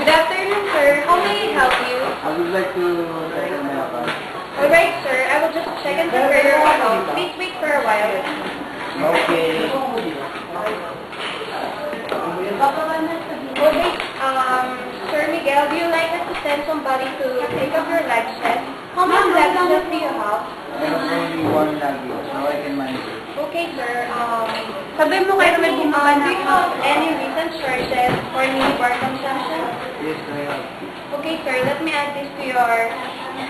Good afternoon, sir. How may I help you? I would like to check my account. Alright, sir. I will just check and prepare your account. Please wait for a while. Okay. Okay, Sir Miguel, do you like us to send somebody to take up your luggage test? How many luggages do you have? I have only one luggage, so I can manage it. Okay, sir. Sabi mo kayo may bumaba na. Do you have any recent charges or need for consumption? Yes, I have. Okay, sir. Let me add this to your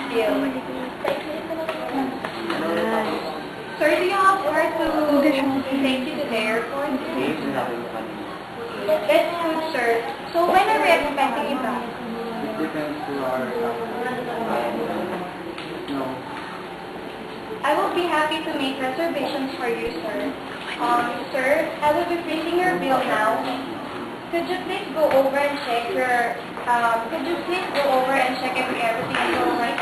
bill. Sir, do you have where to take you to the airport? Yes, I have. That's good, sir. So when are we expecting you back? It depends to our no. I will be happy to make reservations for you, sir. Sir, I will be printing your bill now. Could you please go over and check your, if everything is alright?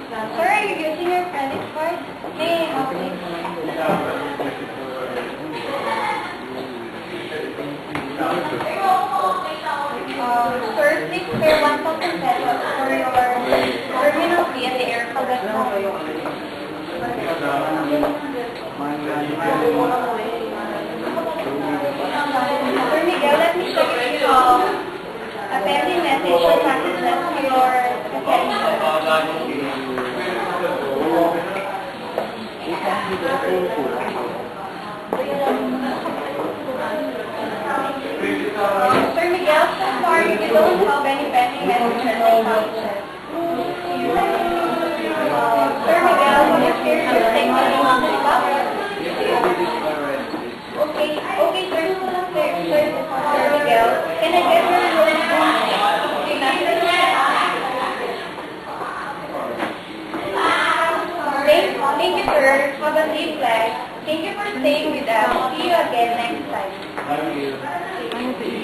Sir, are you using your credit card? Hey, okay. Sir, please pay 1,000 pesos for your terminal fee at the airport. Sir Miguel, let me check if you a pending message or packages to your attention. Sir Miguel, so far you don't have any pending messages or packages. Sir Miguel, will you share your statement on the spot? Okay, sir, Miguel, can I get your Thank you, sir. Have a safe flight. Thank you for staying with us. See you again next time. Thank you.